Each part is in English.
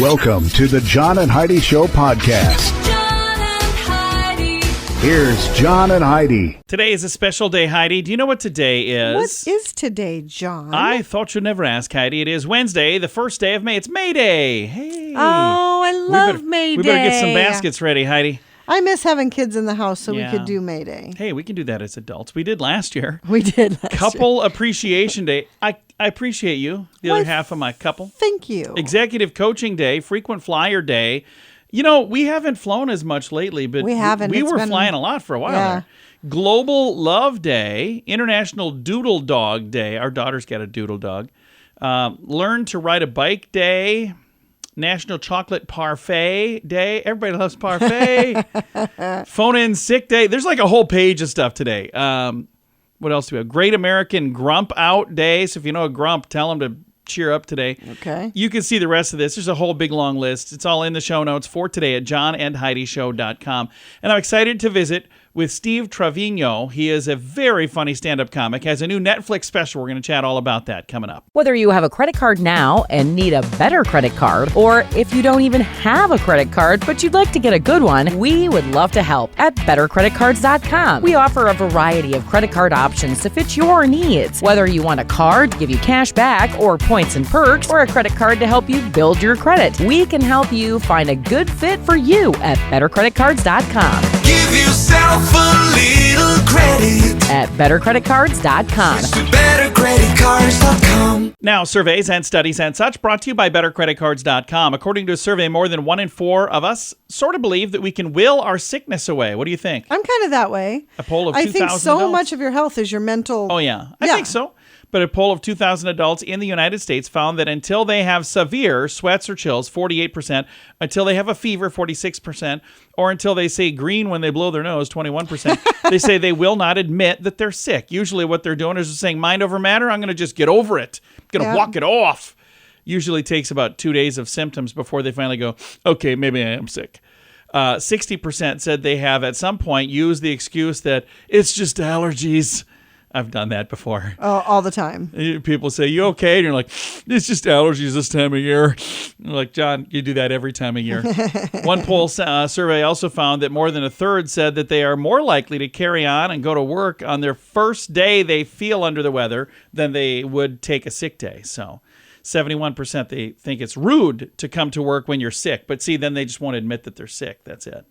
Welcome to the John and Heidi Show podcast. John and Heidi. Here's John and Heidi. Today is a special day, Heidi. Do you know what today is? What is today, John? I thought you'd never ask, Heidi. It is Wednesday, the first day of May. It's May Day. Hey. Oh, I love May Day. We better get some baskets ready, Heidi. I miss having kids in the house so Yeah. we could do May Day. Hey, we can do that as adults. We did last year. We did last Couple Appreciation Day. I appreciate you, the other Well, half of my couple. Thank you. Executive Coaching Day, Frequent Flyer Day. You know, we haven't flown as much lately, but We haven't. we It's were been- flying a lot for a while Yeah. there. Global Love Day, International Doodle Dog Day. Our daughter's got a doodle dog. Learn to Ride a Bike Day. National Chocolate Parfait Day. Everybody loves parfait. Phone in Sick Day. There's like a whole page of stuff today. What else do we have? Great American Grump Out Day. So if you know a grump, tell them to cheer up today. Okay. You can see the rest of this. There's a whole big long list. It's all in the show notes for today at johnandheidishow.com. And I'm excited to visit with Steve Travino. He is a very funny stand-up comic, has a new Netflix special. We're going to chat all about that coming up. Whether you have a credit card now and need a better credit card, or if you don't even have a credit card but you'd like to get a good one, we would love to help at bettercreditcards.com. We offer a variety of credit card options to fit your needs. Whether you want a card to give you cash back or points and perks, or a credit card to help you build your credit, we can help you find a good fit for you at bettercreditcards.com. Give yourself a little credit At bettercreditcards.com. to bettercreditcards.com. Now, surveys and studies and such brought to you by bettercreditcards.com. According to a survey, more than 1 in 4 of us sort of believe that we can will our sickness away. What do you think? I'm kind of that way. A poll of I 2,000 think so adults. much of your health is your mental. Oh, yeah. I Yeah. think so. But a poll of 2,000 adults in the United States found that until they have severe sweats or chills, 48%, until they have a fever, 46%, or until they say green when they blow their nose, 21%, they say they will not admit that they're sick. Usually what they're doing is just saying, mind over matter, I'm going to just get over it. I'm going to Yeah. walk it off. Usually takes about 2 days of symptoms before they finally go, okay, maybe I am sick. 60% said they have at some point used the excuse that it's just allergies. I've done that before. All the time. People say, you okay? And you're like, it's just allergies this time of year. You're like, John, you do that every time of year. One poll survey also found that more than a third said that they are more likely to carry on and go to work on their first day they feel under the weather than they would take a sick day. So 71% they think it's rude to come to work when you're sick. But see, then they just won't admit that they're sick. That's it.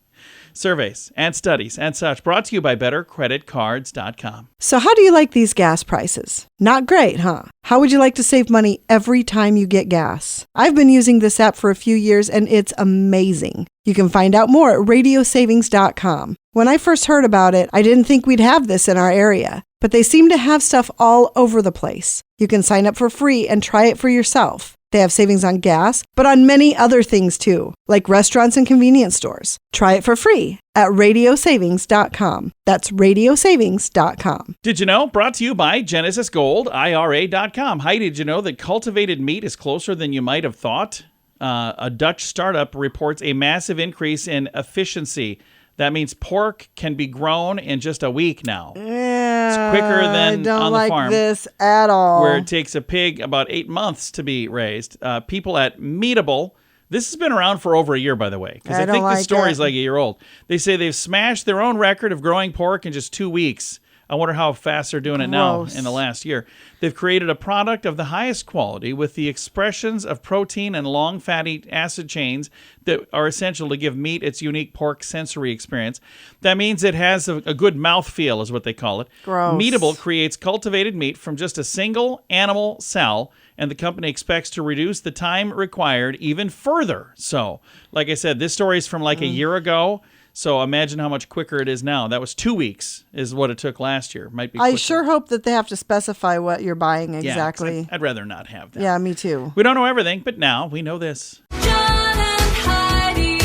Surveys and studies and such brought to you by bettercreditcards.com. So how do you like these gas prices? Not great, huh? How would you like to save money every time you get gas? I've been using this app for a few years and it's amazing. You can find out more at radiosavings.com. When I first heard about it, I didn't think we'd have this in our area, but they seem to have stuff all over the place. You can sign up for free and try it for yourself. They have savings on gas, but on many other things too, like restaurants and convenience stores. Try it for free at radiosavings.com. That's radiosavings.com. Did you know? Brought to you by Genesis Gold, IRA.com. Heidi, did you know that cultivated meat is closer than you might have thought? A Dutch startup reports a massive increase in efficiency. That means pork can be grown in just a week now. It's quicker than I don't on the like farm, this at all. Where it takes a pig about 8 months to be raised. People at Meatable, this has been around for over a year, by the way, because I I don't think the like story's it. like a year old. They say they've smashed their own record of growing pork in just 2 weeks. I wonder how fast they're doing it now Gross. in the last year. They've created a product of the highest quality with the expressions of protein and long fatty acid chains that are essential to give meat its unique pork sensory experience. That means it has a good mouthfeel, is what they call it. Gross. Meatable creates cultivated meat from just a single animal cell, and the company expects to reduce the time required even further. So, like I said, this story is from like a year ago. So imagine how much quicker it is now. That was 2 weeks is what it took last year. Might be quicker. I sure hope that they have to specify what you're buying Yeah, 'cause exactly. I'd rather not have that. Yeah, me too. We don't know everything, but now we know this. John and Heidi.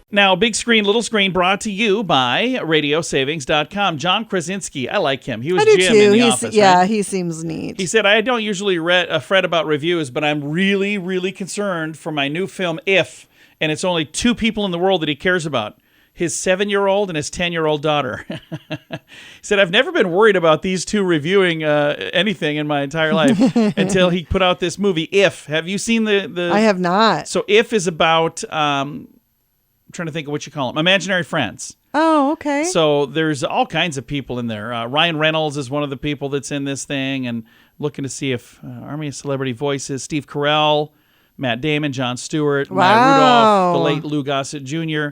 Now, big screen, little screen brought to you by radiosavings.com. John Krasinski, I like him. He was I do Jim too. in The He's, Office, yeah, right? he seems neat. He said, I don't usually fret about reviews, but I'm really, really concerned for my new film, If, and it's only 2 people in the world that he cares about. his 7-year-old and his 10-year-old daughter. He said, I've never been worried about these two reviewing anything in my entire life until he put out this movie, If. Have you seen the I have not. So If is about, I'm trying to think of what you call them, imaginary friends. Oh, okay. So there's all kinds of people in there. Ryan Reynolds is one of the people that's in this thing, and looking to see if Army of Celebrity Voices, Steve Carell, Matt Damon, Jon Stewart, Maya Rudolph, the late Lou Gossett Jr.,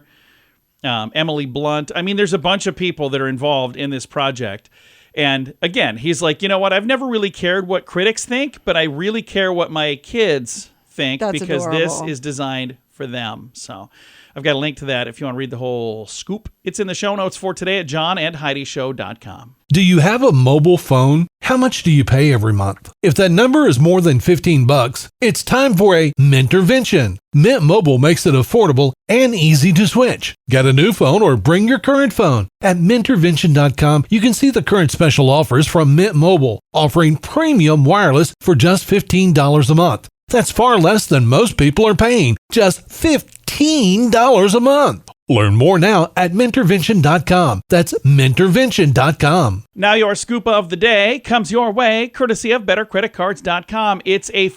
Emily Blunt. I mean, there's a bunch of people that are involved in this project. And again, he's like, you know what? I've never really cared what critics think, but I really care what my kids think because this is designed for them. So I've got a link to that if you want to read the whole scoop. It's in the show notes for today at johnandheidishow.com. Do you have a mobile phone? How much do you pay every month? If that number is more than $15, it's time for a Mintervention. Mint Mobile makes it affordable and easy to switch. Get a new phone or bring your current phone. At Mintervention.com, you can see the current special offers from Mint Mobile, offering premium wireless for just $15 a month. That's far less than most people are paying, just $15 a month. Learn more now at Mintervention.com. That's Mintervention.com. Now your scoop of the day comes your way, courtesy of BetterCreditCards.com. If a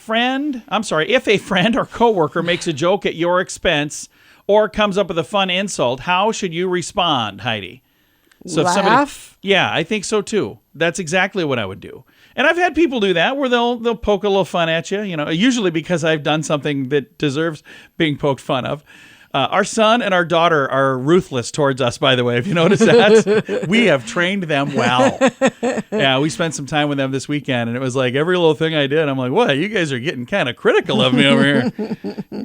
friend or coworker makes a joke at your expense or comes up with a fun insult, how should you respond, Heidi? So Laugh? Yeah, I think so too. That's exactly what I would do. And I've had people do that where they'll poke a little fun at you, usually because I've done something that deserves being poked fun of. Our son and our daughter are ruthless towards us, by the way. Have you noticed that? We have trained them well. Yeah, we spent some time with them this weekend, and it was like every little thing I did, I'm like, what? You guys are getting kind of critical of me over here.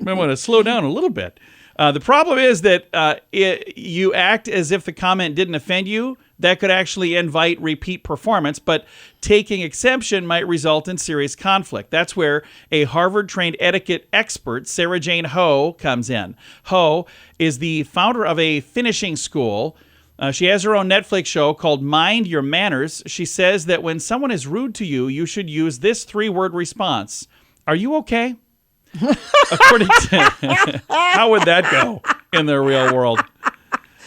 I want to slow down a little bit. The problem is that you act as if the comment didn't offend you. That could actually invite repeat performance, but taking exception might result in serious conflict. That's where a Harvard-trained etiquette expert, Sarah Jane Ho, comes in. Ho is the founder of a finishing school. She has her own Netflix show called Mind Your Manners. She says that when someone is rude to you, you should use this 3-word response. Are you okay? According to how would that go in the real world?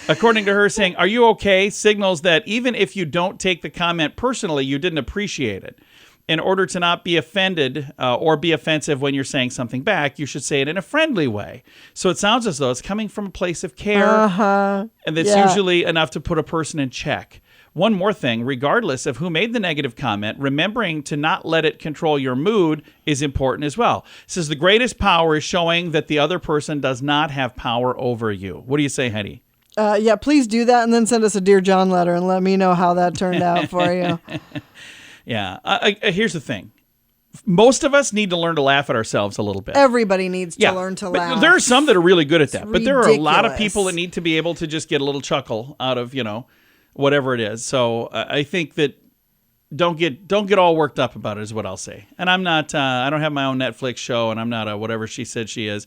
According to her, saying, are you okay, signals that even if you don't take the comment personally, you didn't appreciate it. In order to not be offended or be offensive when you're saying something back, you should say it in a friendly way. So it sounds as though it's coming from a place of care, and that's usually enough to put a person in check. One more thing, regardless of who made the negative comment, remembering to not let it control your mood is important as well. It says the greatest power is showing that the other person does not have power over you. What do you say, Heidi? Yeah, please do that and then send us a Dear John letter and let me know how that turned out for you. Yeah. Here's the thing. Most of us need to learn to laugh at ourselves a little bit. Everybody needs to learn to laugh. There are some that are really good at that. But there are a lot of ridiculous. people that need to be able to just get a little chuckle out of, whatever it is. So I think that don't get all worked up about it is what I'll say. And I'm not, I don't have my own Netflix show, and I'm not a whatever she said she is.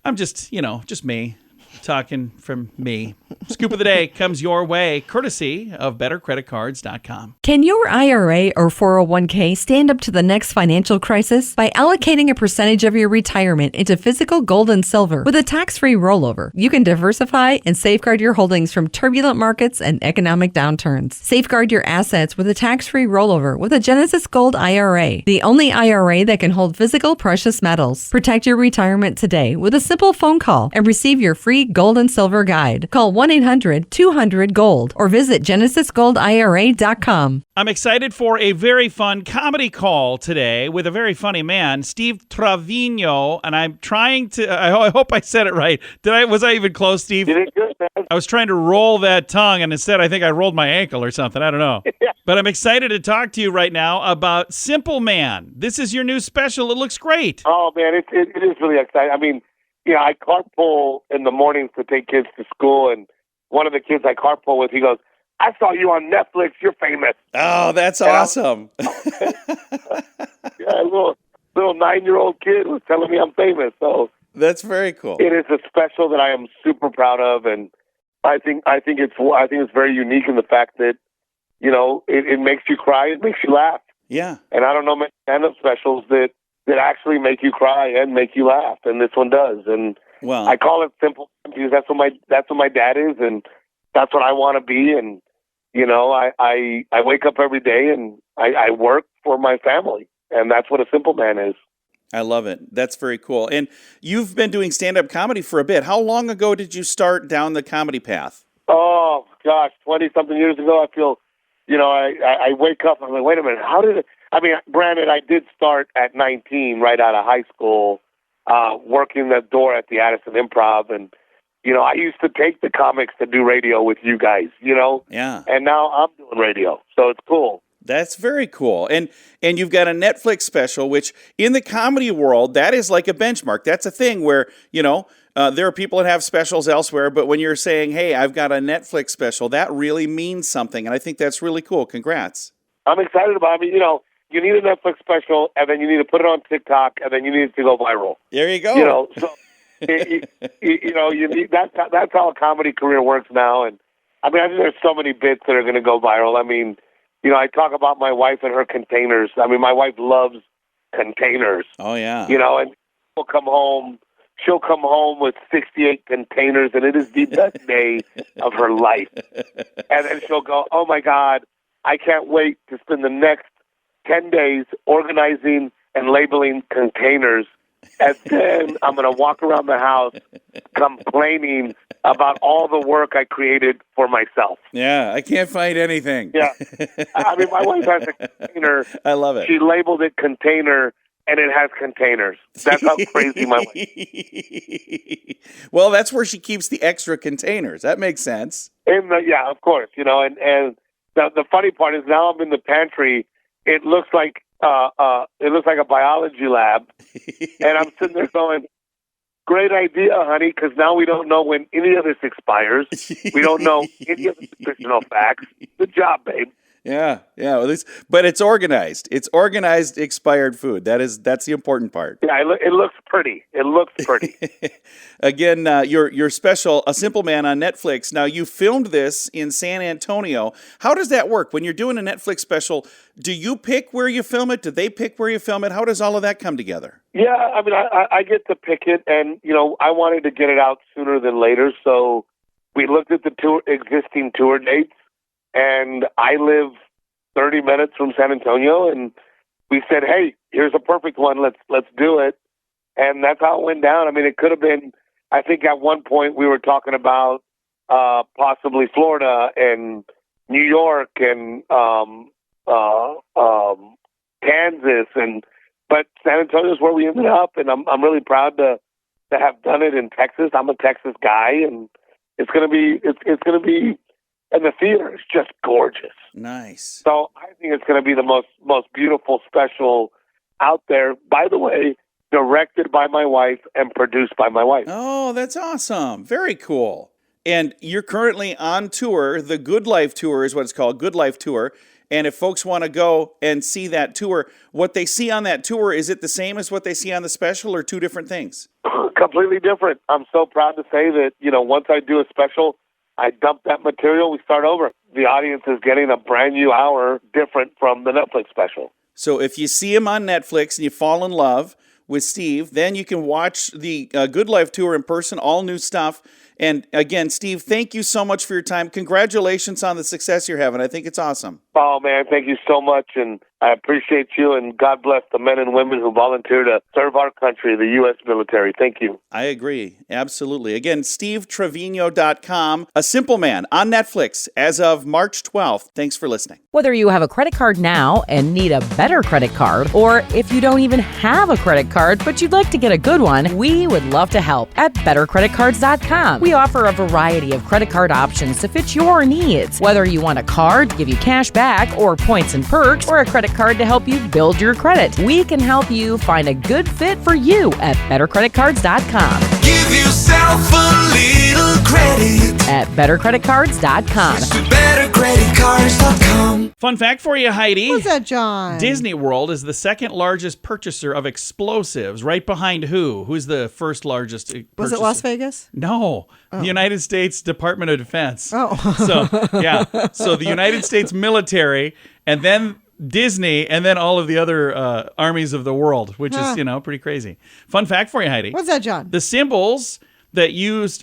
I'm just, just me. Talking from me. Scoop of the day comes your way, courtesy of BetterCreditCards.com. Can your IRA or 401k stand up to the next financial crisis? By allocating a percentage of your retirement into physical gold and silver with a tax-free rollover, you can diversify and safeguard your holdings from turbulent markets and economic downturns. Safeguard your assets with a tax-free rollover with a Genesis Gold IRA, the only IRA that can hold physical precious metals. Protect your retirement today with a simple phone call and receive your free gold and silver guide. Call 1-800-200-GOLD or visit GenesisGoldIRA.com. I'm excited for a very fun comedy call today with a very funny man, Steve Travino, and I'm trying to, I hope I said it right. Was I even close, Steve? You did good, man. I was trying to roll that tongue, and instead I think I rolled my ankle or something. I don't know. But I'm excited to talk to you right now about Simple Man. This is your new special. It looks great. Oh, man, it is really exciting. I mean, I carpool in the mornings to take kids to school, and one of the kids I carpool with, he goes, I saw you on Netflix. You're famous. Oh, that's awesome. Yeah, a little 9-year-old kid was telling me I'm famous. So that's very cool. It is a special that I am super proud of, and I think it's very unique in the fact that it makes you cry, it makes you laugh. Yeah. And I don't know many stand-up specials that actually make you cry and make you laugh, and this one does. And Well, I call it simple because that's what my dad is, and that's what I want to be. And you know, I wake up every day and I work for my family, and that's what a simple man is. I love it. That's very cool. And you've been doing stand-up comedy for a bit. How long ago did you start down the comedy path? Oh gosh, 20-something years ago. I feel, you know, I wake up and I'm like, wait a minute, how did it? I mean, granted, I did start at 19, right out of high school, working the door at the Addison Improv, and you know, I used to take the comics to do radio with you guys, you know? Yeah. And now I'm doing radio, so it's cool. That's very cool. And you've got a Netflix special, which in the comedy world, that is like a benchmark. That's a thing where, you know, there are people that have specials elsewhere, but when you're saying, hey, I've got a Netflix special, that really means something. And I think that's really cool. Congrats. I'm excited about it. I mean, you know, you need a Netflix special, and then you need to put it on TikTok, and then you need it to go viral. There you go. You know, so... you know, you need that's how a comedy career works now. And I mean, I think there's so many bits that are going to go viral. I mean, you know, I talk about my wife and her containers. I mean, my wife loves containers. Oh yeah. You know, and she'll come home with 68 containers, and it is the best day of her life. And then she'll go, "Oh my God, I can't wait to spend the next 10 days organizing and labeling containers." And then I'm going to walk around the house complaining about all the work I created for myself. Yeah, I can't find anything. Yeah. I mean, my wife has a container. I love it. She labeled it container, and it has containers. That's how crazy my wife. Well, that's where she keeps the extra containers. That makes sense. Yeah, of course. You know, and the funny part is now I'm in the pantry. It looks like a biology lab, and I'm sitting there going, "Great idea, honey," because now we don't know when any of this expires. We don't know any of the nutritional facts. Good job, babe. Yeah. But it's organized. It's organized expired food. That's the important part. Yeah, it looks pretty. It looks pretty. Again, your special, A Simple Man on Netflix. Now, you filmed this in San Antonio. How does that work? When you're doing a Netflix special, do you pick where you film it? Do they pick where you film it? How does all of that come together? Yeah, I mean, I get to pick it, and, you know, I wanted to get it out sooner than later, so we looked at the existing tour dates, and I live 30 minutes from San Antonio, and we said, hey, here's a perfect one. Let's do it. And that's how it went down. I mean, it could have been, I think at one point we were talking about possibly Florida and New York and Kansas, but San Antonio is where we ended up, and I'm really proud to have done it in Texas. I'm a Texas guy, and it's gonna be and the theater is just gorgeous. Nice. So I think it's going to be the most beautiful special out there. By the way, directed by my wife and produced by my wife. Oh, that's awesome. Very cool. And you're currently on tour. The Good Life Tour is what it's called, Good Life Tour. And if folks want to go and see that tour, what they see on that tour, is it the same as what they see on the special or two different things? Completely different. I'm so proud to say that, you know, once I do a special, I dump that material, we start over. The audience is getting a brand new hour different from the Netflix special. So if you see him on Netflix and you fall in love with Steve, then you can watch the Good Life Tour in person, all new stuff. And again, Steve, thank you so much for your time. Congratulations on the success you're having. I think it's awesome. Oh, man, thank you so much. And I appreciate you, and God bless the men and women who volunteer to serve our country, the U.S. military. Thank you. I agree. Absolutely. Again, SteveTravino.com, A Simple Man on Netflix as of March 12th. Thanks for listening. Whether you have a credit card now and need a better credit card, or if you don't even have a credit card but you'd like to get a good one, we would love to help at BetterCreditCards.com. We offer a variety of credit card options to fit your needs. Whether you want a card to give you cash back or points and perks, or a credit card to help you build your credit, we can help you find a good fit for you at BetterCreditCards.com. Give yourself a little credit At BetterCreditCards.com. with BetterCreditCards.com. Fun fact for you, Heidi. What's that, John? Disney World is the second largest purchaser of explosives, right behind who? Who's the first largest purchaser? Was it Las Vegas? No, the United States Department of Defense. Oh. So, yeah. So the United States military, and then Disney, and then all of the other armies of the world, which is, pretty crazy. Fun fact for you, Heidi. What's that, John? The symbols that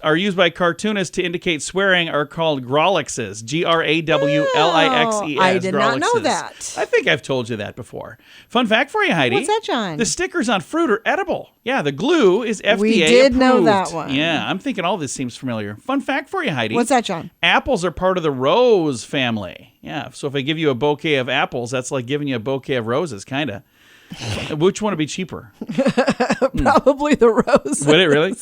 are used by cartoonists to indicate swearing are called grolixes. Grawlixes. I did not know grolixes. that. I think I've told you that before. Fun fact for you, Heidi. What's that, John? The stickers on fruit are edible. Yeah, the glue is FDA We did know approved. that one. Yeah, I'm thinking all this seems familiar. Fun fact for you, Heidi. What's that, John? Apples are part of the rose family. Yeah, so if I give you a bouquet of apples, that's like giving you a bouquet of roses, kind of. Which one would be cheaper? Probably the rose. Would it really?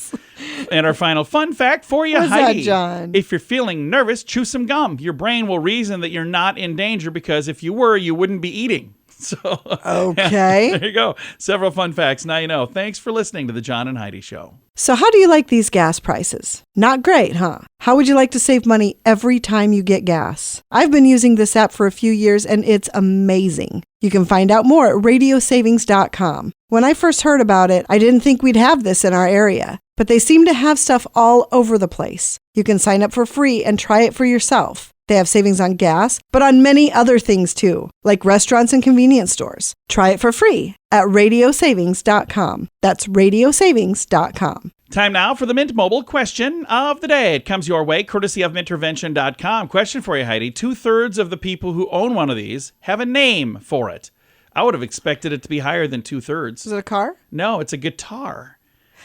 And our final fun fact for you, What's Heidi. that, John? If you're feeling nervous, chew some gum. Your brain will reason that you're not in danger because if you were, you wouldn't be eating. So Okay. there you go. Several fun facts. Now you know. Thanks for listening to the John and Heidi Show. So how do you like these gas prices? Not great, huh? How would you like to save money every time you get gas? I've been using this app for a few years and it's amazing. You can find out more at radiosavings.com. When I first heard about it, I didn't think we'd have this in our area, but they seem to have stuff all over the place. You can sign up for free and try it for yourself. They have savings on gas, but on many other things too, like restaurants and convenience stores. Try it for free at radiosavings.com. That's radiosavings.com. Time now for the Mint Mobile question of the day. It comes your way courtesy of mintervention.com. Question for you, Heidi. 2/3 of the people who own one of these have a name for it. I would have expected it to be higher than 2/3. Is it a car? No, it's a guitar.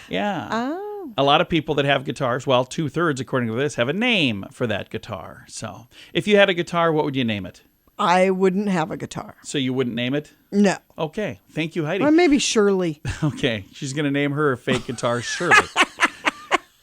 Yeah. Oh. A lot of people that have guitars, well, 2/3, according to this, have a name for that guitar. So if you had a guitar, what would you name it? I wouldn't have a guitar. So you wouldn't name it? No. Okay. Thank you, Heidi. Or maybe Shirley. Okay. She's going to name her fake guitar Shirley.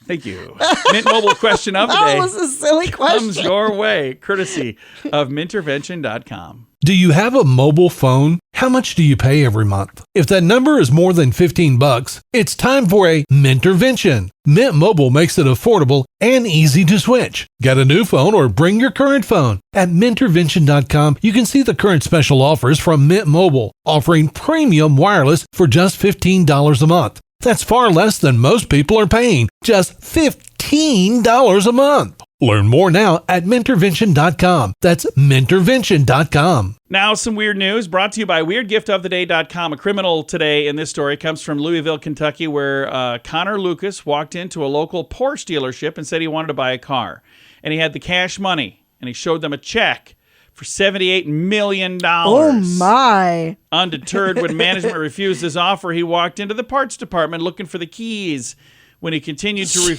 Thank you. Mint Mobile question of the day. That was a silly question. Comes your way, courtesy of mintervention.com. Do you have a mobile phone? How much do you pay every month? If that number is more than $15, it's time for a Mintervention. Mint Mobile makes it affordable and easy to switch. Get a new phone or bring your current phone. At Mintervention.com, you can see the current special offers from Mint Mobile, offering premium wireless for just $15 a month. That's far less than most people are paying, just $15 a month. Learn more now at Mintervention.com. That's Mintervention.com. Now, some weird news brought to you by WeirdGiftOfTheDay.com. A criminal today in this story comes from Louisville, Kentucky, where Connor Lucas walked into a local Porsche dealership and said he wanted to buy a car. And he had the cash money, and he showed them a check for $78 million. Oh, my. Undeterred, when management refused his offer, he walked into the parts department looking for the keys. When he continued to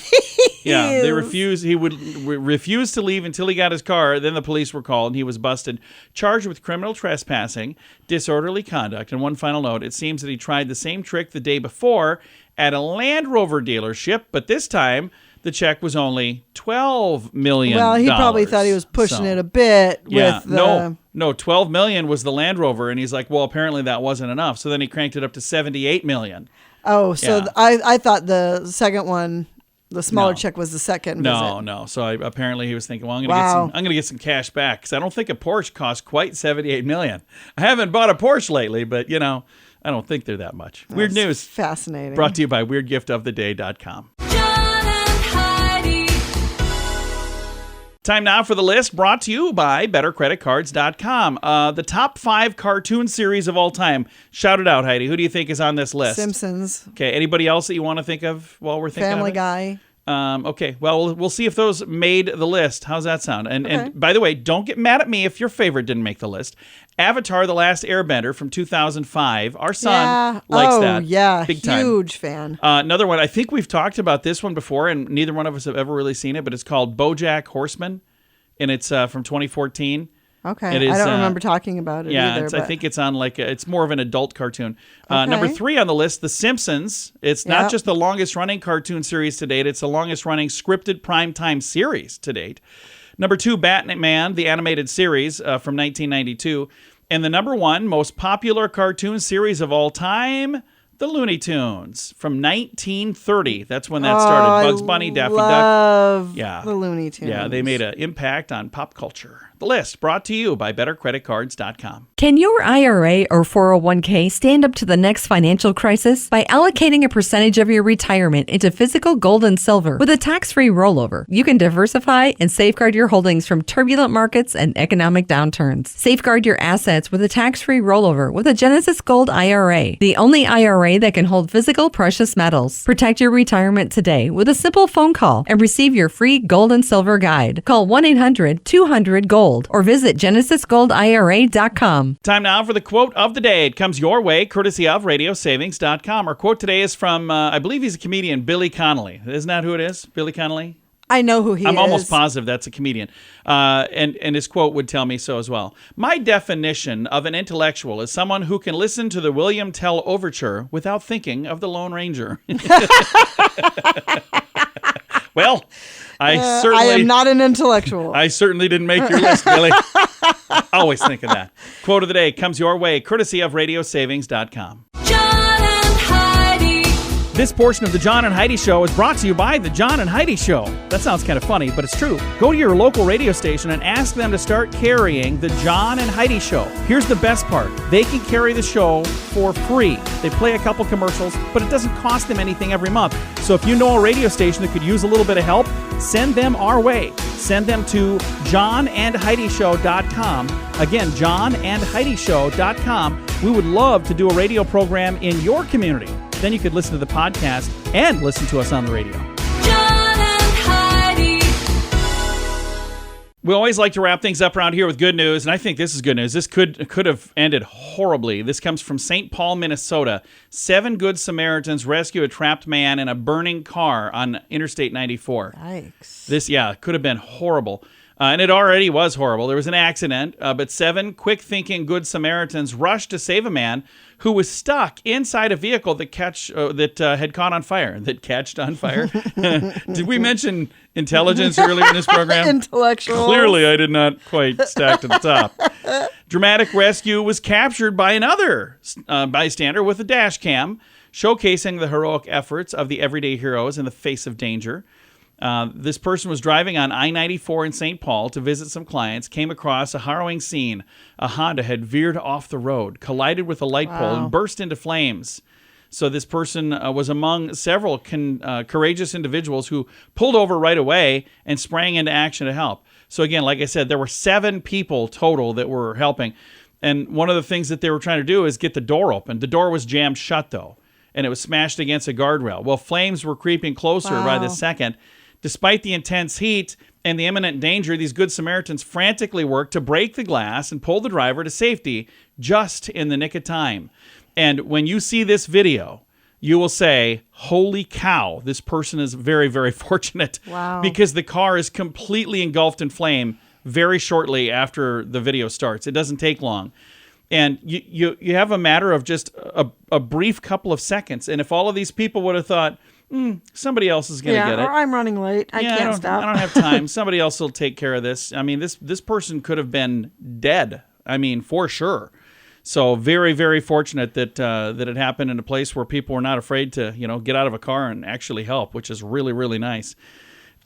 they refused. He would refuse to leave until he got his car. Then the police were called and he was busted, charged with criminal trespassing, disorderly conduct. And one final note, it seems that he tried the same trick the day before at a Land Rover dealership, but this time the check was only $12 million. Well, he probably thought he was pushing it a bit with the... No, $12 million was the Land Rover, and he's like, well, apparently that wasn't enough. So then he cranked it up to $78 million. Oh, so Yeah. I thought the second one, the smaller check was the second visit. No. So apparently he was thinking, well, I'm Wow. going to get some cash back because I don't think a Porsche costs quite $78 million. I haven't bought a Porsche lately, but I don't think they're that much. Weird That's news. Fascinating. Brought to you by WeirdGiftOfTheDay.com. John and Heidi. Time now for the list brought to you by BetterCreditCards.com. The top 5 cartoon series of all time. Shout it out, Heidi. Who do you think is on this list? Simpsons. Okay. Anybody else that you want to think of while we're thinking Family of it? Guy. Okay. Well, we'll see if those made the list. How's that sound? And Okay. and by the way, don't get mad at me if your favorite didn't make the list. Avatar: The Last Airbender from 2005. Our son likes that. Yeah. Big time. Huge fan. Another one. I think we've talked about this one before, and neither one of us have ever really seen it, but it's called BoJack Horseman, and it's from 2014. Okay. It is, I don't remember talking about it Yeah, either. I think it's on it's more of an adult cartoon. Okay. Number 3 on the list, The Simpsons. It's not Yep. just the longest running cartoon series to date, it's the longest running scripted primetime series to date. Number 2, Batman, the animated series from 1992. And the number 1 most popular cartoon series of all time, The Looney Tunes from 1930. That's when that started. Bugs Bunny, Daffy Duck. Love Yeah. the Looney Tunes. Yeah, they made an impact on pop culture. The list brought to you by BetterCreditCards.com. Can your IRA or 401k stand up to the next financial crisis by allocating a percentage of your retirement into physical gold and silver with a tax-free rollover? You can diversify and safeguard your holdings from turbulent markets and economic downturns. Safeguard your assets with a tax-free rollover with a Genesis Gold IRA, the only IRA that can hold physical precious metals. Protect your retirement today with a simple phone call and receive your free gold and silver guide. Call 1-800-200-GOLD or visit genesisgoldira.com. Time now for the quote of the day. It comes your way, courtesy of radiosavings.com. Our quote today is from, I believe he's a comedian, Billy Connolly. Isn't that who it is? Billy Connolly? I know who he is. I'm almost positive that's a comedian. And his quote would tell me so as well. My definition of an intellectual is someone who can listen to the William Tell Overture without thinking of the Lone Ranger. Well, I am not an intellectual. I certainly didn't make your list, Billy. Always think of that. Quote of the day comes your way, courtesy of radiosavings.com. John and Heidi. This portion of the John and Heidi Show is brought to you by the John and Heidi Show. That sounds kind of funny, but it's true. Go to your local radio station and ask them to start carrying the John and Heidi Show. Here's the best part. They can carry the show for free. They play a couple commercials, but it doesn't cost them anything every month. So if you know a radio station that could use a little bit of help, send them our way. Send them to johnandheidishow.com. Again, johnandheidishow.com. We would love to do a radio program in your community. Then you could listen to the podcast and listen to us on the radio. John and Heidi. We always like to wrap things up around here with good news, and I think this is good news. This could have ended horribly. This comes from St. Paul, Minnesota. 7 Good Samaritans rescue a trapped man in a burning car on Interstate 94. Yikes. This, could have been horrible. And it already was horrible. There was an accident, but 7 quick-thinking Good Samaritans rushed to save a man who was stuck inside a vehicle that had caught on fire. That catched on fire. Did we mention intelligence earlier in this program? Intellectual. Clearly, I did not quite stack to the top. Dramatic rescue was captured by another bystander with a dash cam, showcasing the heroic efforts of the everyday heroes in the face of danger. This person was driving on I-94 in St. Paul to visit some clients, came across a harrowing scene. A Honda had veered off the road, collided with a light pole, and burst into flames. So this person was among several courageous individuals who pulled over right away and sprang into action to help. So again, like I said, there were 7 people total that were helping. And one of the things that they were trying to do is get the door open. The door was jammed shut, though, and it was smashed against a guardrail. Well, flames were creeping closer by the second. Despite the intense heat and the imminent danger, these Good Samaritans frantically worked to break the glass and pull the driver to safety just in the nick of time. And when you see this video, you will say, holy cow, this person is very, very fortunate. Wow. Because the car is completely engulfed in flame very shortly after the video starts. It doesn't take long. And you have a matter of just a brief couple of seconds. And if all of these people would have thought, somebody else is going to get it. Or I'm running late. I can't stop. I don't have time. Somebody else will take care of this. I mean, this person could have been dead. I mean, for sure. So very, very fortunate that it happened in a place where people were not afraid to, get out of a car and actually help, which is really, really nice.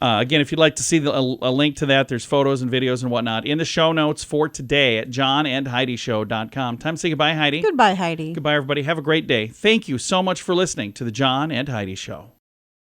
Again, if you'd like to see a link to that, there's photos and videos and whatnot in the show notes for today at johnandheidishow.com. Time to say goodbye, Heidi. Goodbye, Heidi. Goodbye, everybody. Have a great day. Thank you so much for listening to the John and Heidi Show.